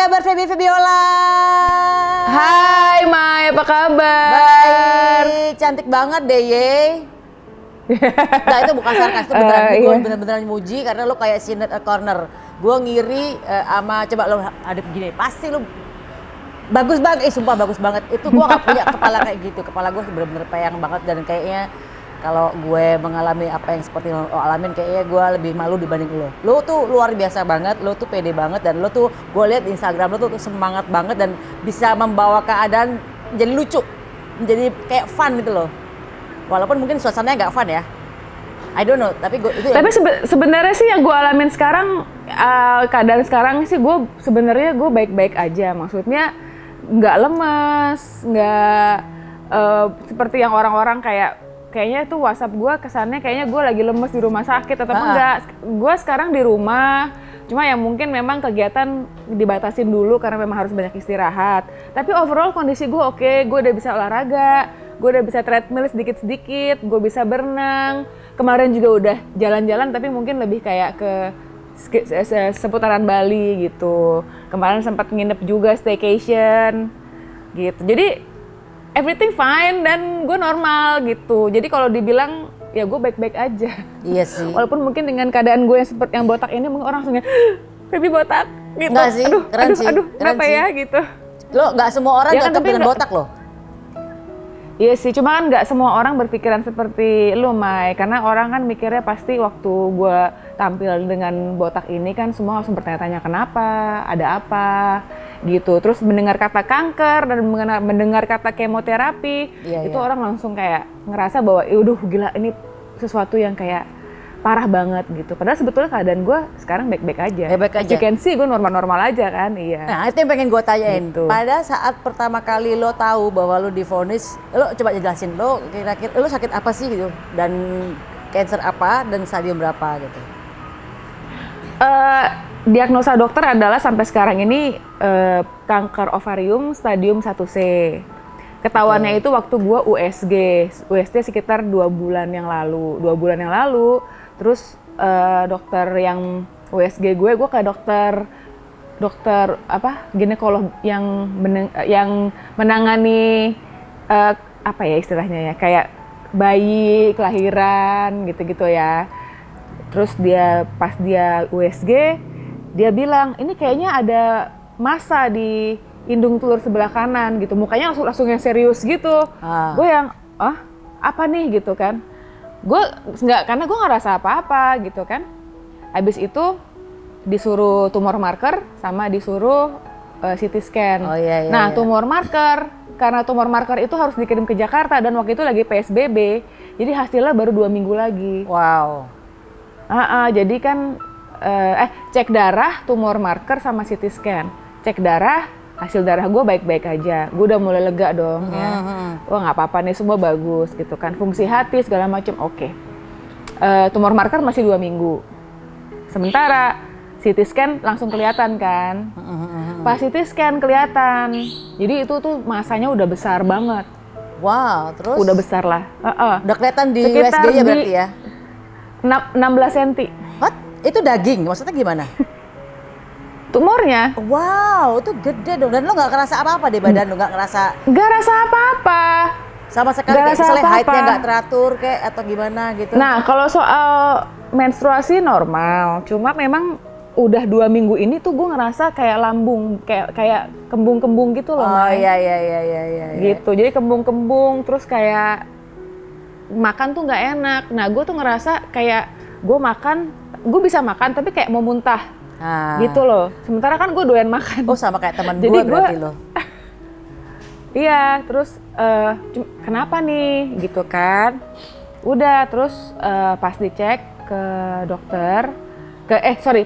kabar Feby Febiola? Hai Mai, apa kabar? Baik, cantik banget deh ye. Nah itu bukan sarkas, itu beneran. Gue Iya. bener-beneran muji karena lo kayak Sinead O'Connor. Gue ngiri sama, coba lo hadap gini, pasti lo bagus banget, sumpah bagus banget. Itu gue gak punya kepala kayak gitu. Kepala gue bener-bener peyang banget dan kayaknya kalau gue mengalami apa yang seperti lo alamin, kayaknya gue lebih malu dibanding lo. Lo tuh luar biasa banget, lo tuh pede banget, dan lo tuh gue lihat di Instagram lo tuh semangat banget dan bisa membawa keadaan jadi lucu, jadi kayak fun gitu loh. Walaupun mungkin suasananya nggak fun ya, I don't know. Tapi gue itu. Tapi sebenarnya sih yang gue alamin sekarang, keadaan sekarang sih gue sebenarnya gue baik-baik aja. Maksudnya nggak lemes, nggak seperti yang orang-orang kayaknya tuh WhatsApp gue kesannya kayaknya gue lagi lemes di rumah sakit atau enggak. Gue sekarang di rumah, cuma yang mungkin memang kegiatan dibatasin dulu karena memang harus banyak istirahat. Tapi overall kondisi gue oke, gue udah bisa olahraga, gue udah bisa treadmill sedikit-sedikit, gue bisa berenang. Kemarin juga udah jalan-jalan tapi mungkin lebih kayak ke seputaran Bali gitu. Kemarin sempat nginep juga staycation gitu. Jadi everything fine dan gue normal gitu. Jadi kalau dibilang ya gue baik-baik aja. Iya sih. Walaupun mungkin dengan keadaan gue yang seperti yang botak ini mungkin orang langsungnya Feby botak gitu. Enggak sih, keren sih. Aduh, Keren kenapa sih. ya gitu. Lo nggak semua orang Ya kan, cocok tapi dengan nggak- botak lo. Iya sih, cuma kan nggak semua orang berpikiran seperti lu, Mai. Karena orang kan mikirnya pasti waktu gue tampil dengan botak ini kan semua langsung bertanya-tanya kenapa, ada apa, gitu. Terus mendengar kata kanker dan mendengar kata kemoterapi, Iya, itu iya. orang langsung kayak ngerasa bahwa, "Waduh, gila ini sesuatu yang kayak parah banget," gitu. Padahal sebetulnya keadaan gue sekarang baik-baik aja. Baik-baik aja. As you can see, gue normal-normal aja kan, iya. Nah itu yang pengen gue tanyain. Gitu. Pada saat pertama kali lo tahu bahwa lo divonis, lo coba jelasin lo kira-kira lo sakit apa sih gitu, dan cancer apa dan stadium berapa gitu. Diagnosa dokter adalah sampai sekarang ini kanker ovarium stadium 1C. Ketahuannya itu waktu gua USG sekitar 2 bulan yang lalu. 2 bulan yang lalu, terus dokter yang USG gue ke dokter apa ginekolog yang menangani apa ya istilahnya ya, kayak bayi kelahiran gitu-gitu ya. Terus pas dia USG, dia bilang ini kayaknya ada massa di indung telur sebelah kanan gitu. Mukanya langsung yang serius gitu. Gue yang apa nih gitu kan. Karena gue nggak rasa apa-apa gitu kan. Habis itu disuruh tumor marker sama disuruh CT scan. Oh, iya, Nah, iya. tumor marker, karena tumor marker itu harus dikirim ke Jakarta dan waktu itu lagi PSBB. Jadi hasilnya baru 2 minggu lagi. Wow. Jadi kan cek darah, tumor marker sama CT scan. Cek darah, hasil darah gue baik-baik aja. Gue udah mulai lega dong ya. Wah nggak apa-apa nih, semua bagus gitu kan. Fungsi hati segala macam oke. Tumor marker masih 2 minggu. Sementara CT scan langsung kelihatan kan. Pas CT scan kelihatan. Jadi itu tuh masanya udah besar banget. Wow, terus? Udah besar lah. Udah kelihatan di Sekitar USG-nya di- berarti ya? 16 cm. What? Itu daging? Maksudnya gimana? Tumornya Wow, itu gede dong. Dan lo nggak ngerasa apa-apa di badan lo? Nggak ngerasa nggak rasa apa-apa. sama sekali Nggak kayak rasa misalnya apa-apa. height-nya nggak teratur kayak atau gimana gitu? Nah, kalau soal menstruasi normal, cuma memang udah 2 minggu ini tuh gue ngerasa kayak lambung, kayak kembung-kembung gitu loh, Oh Mai. iya. Gitu, jadi kembung-kembung, terus kayak makan tuh nggak enak. Nah, gue tuh ngerasa kayak gue bisa makan tapi kayak mau muntah Nah. gitu loh. Sementara kan gue doyan makan. Oh sama kayak teman Jadi gue gua- berarti lo. Iya, terus kenapa nih gitu kan? Udah, terus pas dicek ke dokter,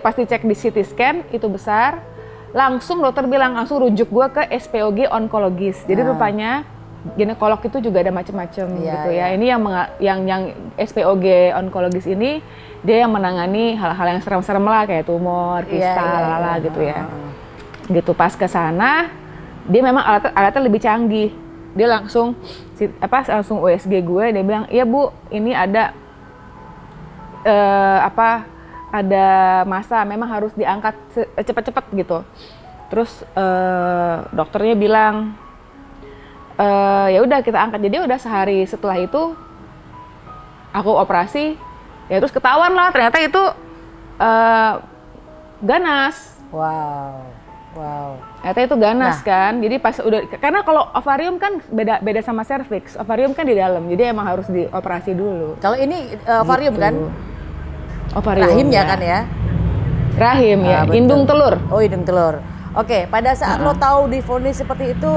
pas dicek di CT scan itu besar, langsung dokter bilang langsung rujuk gua ke SPOG onkologis. Jadi rupanya ginekolog itu juga ada macam-macam Iya, gitu iya. ya. Ini yang SPOG onkologis ini dia yang menangani hal-hal yang serem-serem lah kayak tumor, kistal, gitu ya. Gitu pas ke sana dia memang alatnya lebih canggih. Dia langsung USG gue, dia bilang, "Iya Bu, ini ada ada massa memang harus diangkat cepat-cepat gitu." Terus dokternya bilang, ya udah kita angkat. Jadi udah sehari setelah itu aku operasi, ya terus ketahuan lah ternyata itu ganas. Wow. Ternyata itu ganas kan. Jadi pas udah, karena kalau ovarium kan beda sama cervix. Ovarium kan di dalam, jadi emang harus dioperasi dulu. Kalau ini ovarium Gitu. kan? Ovarium. Rahimnya kan ya? Rahim ya, Betul. indung telur. Oh, hidung telur. Oke, pada saat lo tahu divonis seperti itu,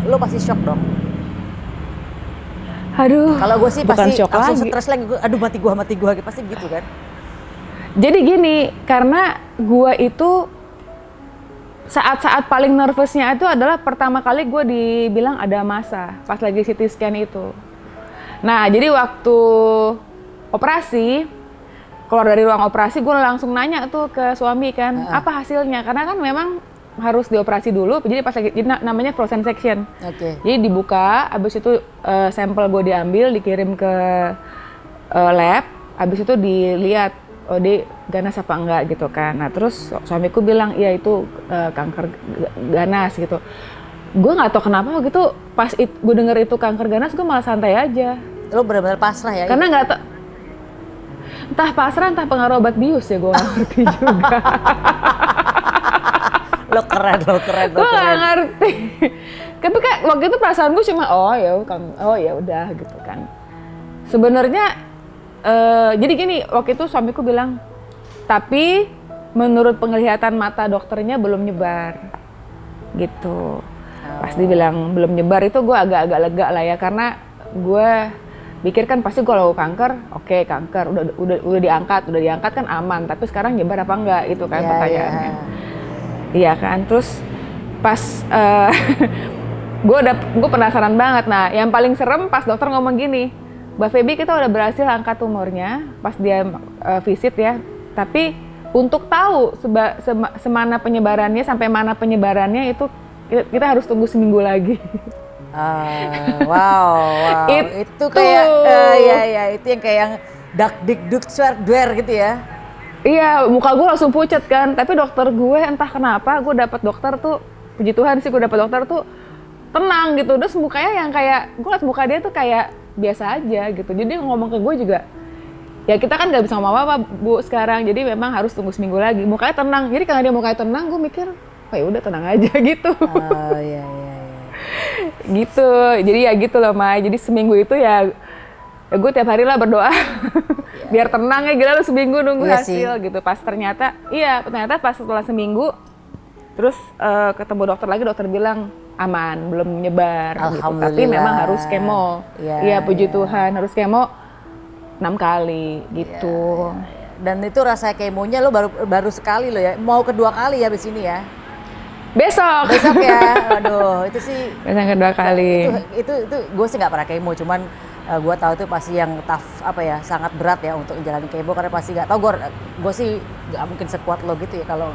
lo pasti shock dong. Aduh. Kalau gue sih bukan pasti shock langsung lagi. stres lagi. Aduh, mati gua, pasti gitu kan? Jadi gini, karena gue itu saat-saat paling nervousnya itu adalah pertama kali gue dibilang ada massa pas lagi CT scan itu. Nah, jadi waktu operasi, keluar dari ruang operasi, gue langsung nanya tuh ke suami kan, apa hasilnya? Karena kan memang harus dioperasi dulu, jadi pas lagi, jadi namanya frozen section. Oke. Jadi dibuka, abis itu sampel gue diambil, dikirim ke lab, abis itu dilihat, oh dia ganas apa enggak gitu kan. Nah terus suamiku bilang, iya itu kanker ganas gitu. Gue nggak tahu kenapa gitu, pas gue denger itu kanker ganas, gue malah santai aja. Lo benar-benar pasrah ya? Karena nggak tahu, entah pasrah, entah pengaruh obat bius ya, gue nggak ngerti juga. Lo keren. Gue nggak ngerti. Tapi kan waktu itu perasaan gue cuma, oh ya udah gitu kan. Sebenarnya jadi gini, waktu itu suamiku bilang, tapi menurut penglihatan mata dokternya belum nyebar, gitu. Pas dibilang belum nyebar itu gue agak-agak lega lah ya, karena gue pikir kan pasti kalau kanker, oke kanker, udah diangkat kan aman, tapi sekarang nyebar apa enggak itu kan pertanyaannya. Iya kan, terus pas gue penasaran banget. Nah, yang paling serem pas dokter ngomong gini, Mbak Feby kita udah berhasil angkat tumornya pas dia visit ya, tapi untuk tahu semana penyebarannya, sampai mana penyebarannya itu kita harus tunggu seminggu lagi. Wow. Itu kayak itu yang kayak yang dak dik duk swer dwer gitu ya. Iya, muka gue langsung pucat kan. Tapi dokter gue entah kenapa gue dapet dokter tuh, puji Tuhan sih gue dapet dokter tuh tenang gitu. Terus mukanya yang kayak, gue liat muka dia tuh kayak biasa aja gitu. Jadi ngomong ke gue juga, ya kita kan nggak bisa ngomong apa-apa Bu sekarang. Jadi memang harus tunggu seminggu lagi. Mukanya tenang. Jadi karena dia mukanya tenang, gue mikir, oh ya udah tenang aja gitu. Oh iya. Gitu. Jadi ya gitu loh Mai. Jadi seminggu itu ya gue tiap hari lah berdoa biar tenang ya, gila lu seminggu nunggu hasil gitu. Pas ternyata pas setelah seminggu terus ketemu dokter lagi, dokter bilang aman, belum menyebar gitu. Tapi memang harus kemo. Iya puji Tuhan harus kemo 6 kali gitu. Dan itu rasa kemonya lo baru sekali lo ya, mau kedua kali ya abis ini ya? Besok ya, aduh itu sih. Besok kedua kali. Itu gue sih nggak pernah kemo, cuman gue tahu itu pasti yang tough sangat berat ya untuk menjalani kemo, karena pasti nggak tahu gue sih nggak mungkin sekuat lo gitu ya. Kalau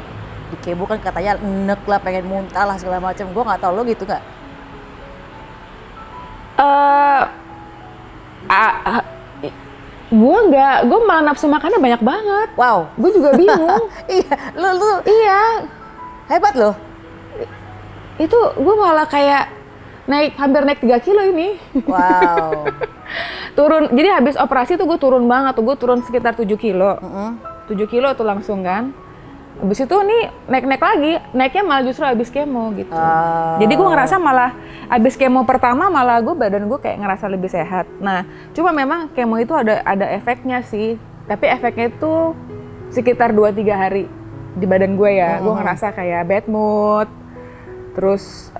di kemo kan katanya enek lah, pengen muntah lah segala macam. Gue nggak tahu lo gitu nggak? Gue malah nafsu makannya banyak banget. Wow, gue juga bingung. Iya, hebat loh. Itu gue malah kayak hampir naik 3 kilo ini. Wow. Turun, jadi habis operasi tuh gue turun banget tuh, gue turun sekitar 7 kilo. 7 kilo tuh langsung kan. Habis itu nih naik lagi, naiknya malah justru habis kemo gitu. Jadi gue ngerasa malah habis kemo pertama malah badan gue kayak ngerasa lebih sehat. Nah, cuma memang kemo itu ada efeknya sih. Tapi efeknya itu sekitar 2-3 hari di badan gue ya. Gue ngerasa kayak bad mood, terus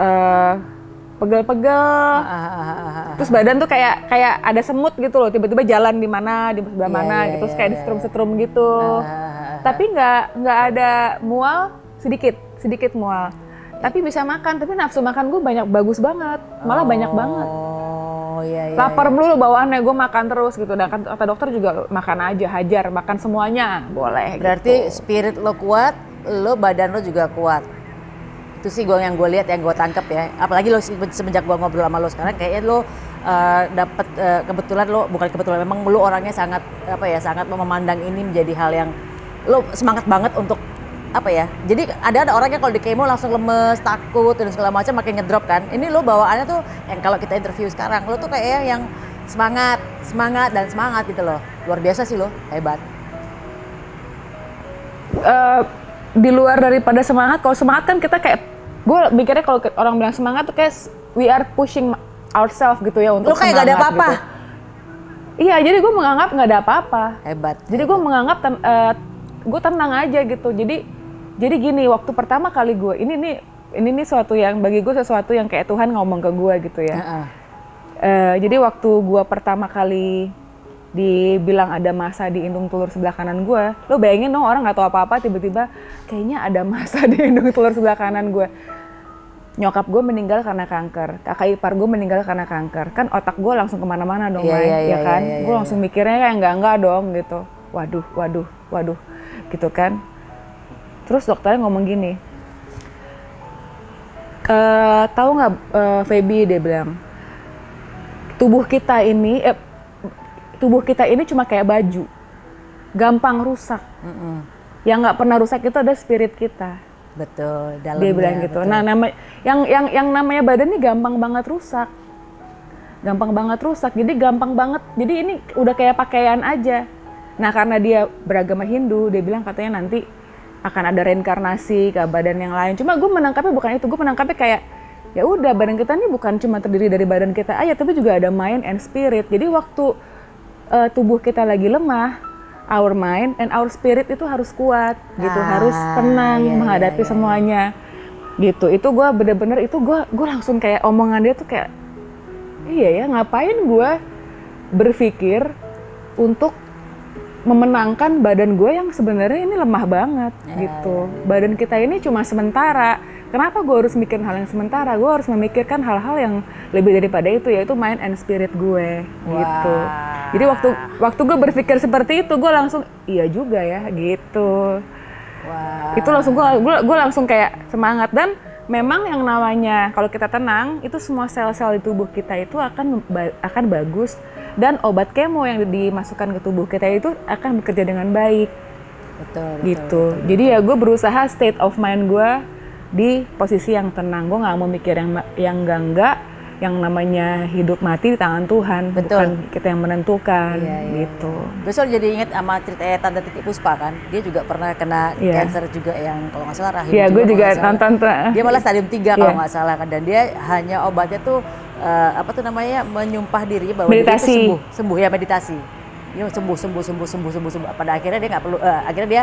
pegel-pegel, terus badan tuh kayak ada semut gitu loh, tiba-tiba jalan di sebelah mana gitu, terus kayak disetrum-setrum gitu. Tapi nggak ada mual, sedikit mual. Tapi bisa makan, tapi nafsu makan gue bagus banget, malah banyak banget. Lapar melulu bawaannya, gue makan terus gitu. Dan kata dokter juga makan aja, hajar, makan semuanya boleh. Berarti gitu. Spirit lo kuat, badan lo juga kuat. Itu sih yang gue lihat, yang gue tangkep ya. Apalagi lo semenjak gue ngobrol sama lo sekarang, kayaknya lo dapet kebetulan memang lo orangnya sangat sangat memandang ini menjadi hal yang lo semangat banget untuk apa ya? Jadi ada orang yang kalau di kemo langsung lemes, takut dan segala macam makin ngedrop kan. Ini lo bawaannya tuh yang kalau kita interview sekarang lo tuh kayak yang semangat gitu loh. Luar biasa sih lo, hebat. Di luar daripada semangat, kalau semangat kan kita kayak, gue mikirnya kalau orang bilang semangat tuh kayak we are pushing ourselves gitu ya untuk lo kayak gak ada apa-apa. Gitu. Iya, jadi gue menganggap nggak ada apa-apa. Hebat. Jadi gue menganggap gue tenang aja gitu. Jadi gini, waktu pertama kali gue ini nih suatu yang bagi gue sesuatu yang kayak Tuhan ngomong ke gue gitu ya. Jadi waktu gue pertama kali dibilang ada masa di indung telur sebelah kanan gue, lo bayangin dong orang nggak tahu apa-apa tiba-tiba kayaknya ada masa di indung telur sebelah kanan gue. Nyokap gue meninggal karena kanker, kakak ipar gue meninggal karena kanker, kan otak gue langsung kemana-mana dong, ya kan? Gue langsung mikirnya kayak enggak dong gitu. Waduh, gitu kan. Terus dokternya ngomong gini, tahu nggak Feby, dia bilang, tubuh kita ini cuma kayak baju, gampang rusak. Yang nggak pernah rusak itu ada spirit kita. Betul, dalamnya. Dia bilang gitu. Betul. Nah, yang namanya badan ini gampang banget rusak. Jadi gampang banget. Jadi ini udah kayak pakaian aja. Nah, karena dia beragama Hindu, dia bilang katanya nanti akan ada reinkarnasi ke badan yang lain. Cuma gue menangkapnya bukan itu. Gue menangkapnya kayak ya udah, badan kita ini bukan cuma terdiri dari badan kita aja, tapi juga ada mind and spirit. Jadi waktu tubuh kita lagi lemah, our mind and our spirit itu harus kuat gitu, harus tenang menghadapi semuanya gitu. Itu gue bener-bener itu gue langsung kayak omongan dia tuh kayak iya ya, ngapain gue berpikir untuk memenangkan badan gue yang sebenarnya ini lemah banget gitu. Badan kita ini cuma sementara. Kenapa gue harus mikirin hal yang sementara? Gue harus memikirkan hal-hal yang lebih daripada itu, yaitu mind and spirit gue gitu. Jadi waktu gue berpikir seperti itu, gue langsung iya juga ya gitu. Itu langsung gue langsung kayak semangat. Dan memang yang namanya kalau kita tenang, itu semua sel-sel di tubuh kita itu akan bagus, dan obat kemo yang dimasukkan ke tubuh kita itu akan bekerja dengan baik. Betul. Jadi ya gue berusaha state of mind gue di posisi yang tenang. Gue nggak mau mikir yang enggak, yang namanya hidup mati di tangan Tuhan. Bukan kita yang menentukan gitu. Gue selalu jadi inget sama ceritanya Tante Titi Puspa kan, dia juga pernah kena cancer juga yang kalau nggak salah rahim. Iya, gue juga nonton. Dia malah stadium 3 kalau nggak salah kan, dan dia hanya obatnya tuh menyumpah diri bahwa meditasi. Dia itu sembuh ya, meditasi. Dia sembuh. Pada akhirnya dia nggak perlu, akhirnya dia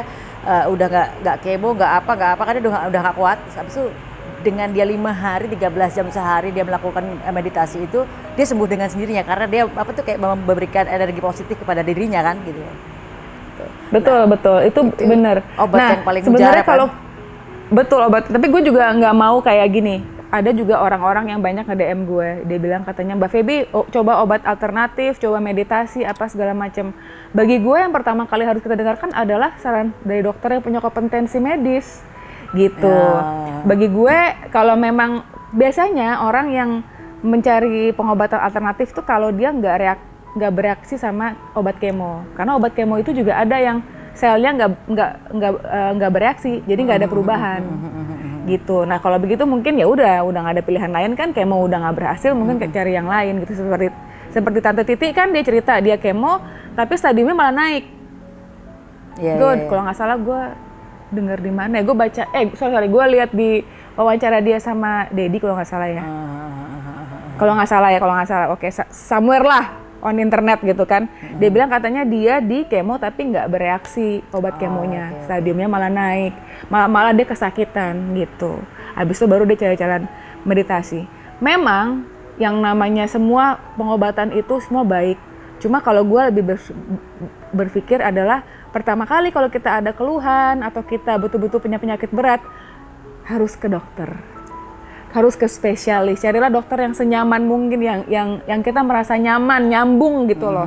udah nggak kemo, nggak apa karena dia udah nggak kuat. Habis itu dengan dia 5 hari 13 jam sehari dia melakukan meditasi itu, dia sembuh dengan sendirinya karena dia kayak memberikan energi positif kepada dirinya kan gitu. Betul itu benar. Obat yang paling sebenarnya kalau betul obat, tapi gue juga nggak mau kayak gini. Ada juga orang-orang yang banyak nge-DM gue, dia bilang katanya Mbak Feby coba obat alternatif, coba meditasi apa segala macam. Bagi gue yang pertama kali harus kita dengarkan adalah saran dari dokter yang punya kompetensi medis gitu. Bagi gue kalau memang biasanya orang yang mencari pengobatan alternatif tuh kalau dia nggak bereaksi sama obat kemo, karena obat kemo itu juga ada yang selnya nggak bereaksi, jadi nggak ada perubahan gitu. Nah kalau begitu mungkin ya udah nggak ada pilihan lain kan, kemo udah nggak berhasil, mungkin cari yang lain gitu. Seperti Tante Titi kan, dia cerita dia kemo tapi stadiumnya malah naik. Kalau nggak salah gue denger di mana ya, gue baca gue lihat di wawancara dia sama Dedi kalau nggak salah ya. Kalau nggak salah, oke, somewhere lah on internet gitu kan. Dia bilang katanya dia di kemo tapi nggak bereaksi obat kemonya, stadiumnya malah naik, malah dia kesakitan gitu. Habis itu baru dia cari-cari meditasi. Memang yang namanya semua pengobatan itu semua baik. Cuma kalau gue lebih berpikir adalah pertama kali kalau kita ada keluhan atau kita betul-betul punya penyakit berat, harus ke dokter. Harus ke spesialis, carilah dokter yang senyaman mungkin, yang kita merasa nyaman, nyambung gitu loh.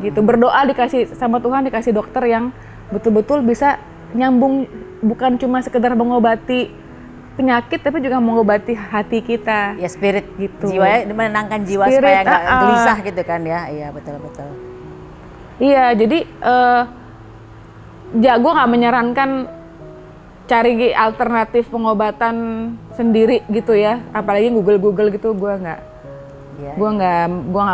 Gitu, berdoa dikasih sama Tuhan, dikasih dokter yang betul-betul bisa nyambung, bukan cuma sekedar mengobati penyakit tapi juga mengobati hati kita. Ya spirit gitu. Jiwanya, menenangkan jiwa supaya nggak gelisah gitu kan ya. Iya betul. Iya, jadi gue nggak menyarankan cari alternatif pengobatan sendiri gitu ya, apalagi Google gitu gue nggak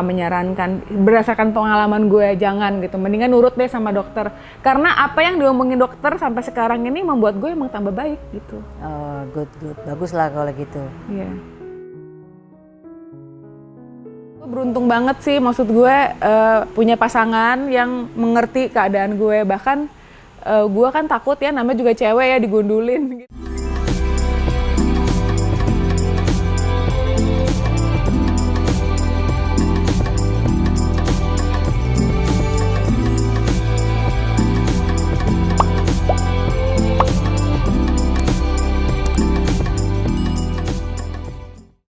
menyarankan. Berdasarkan pengalaman gue jangan gitu, mendingan nurut deh sama dokter, karena apa yang diomongin dokter sampai sekarang ini membuat gue emang tambah baik gitu. Oh, good, bagus lah kalau gitu. Iya. Gue beruntung banget sih, maksud gue punya pasangan yang mengerti keadaan gue, bahkan gue kan takut ya, namanya juga cewek ya, digundulin gitu.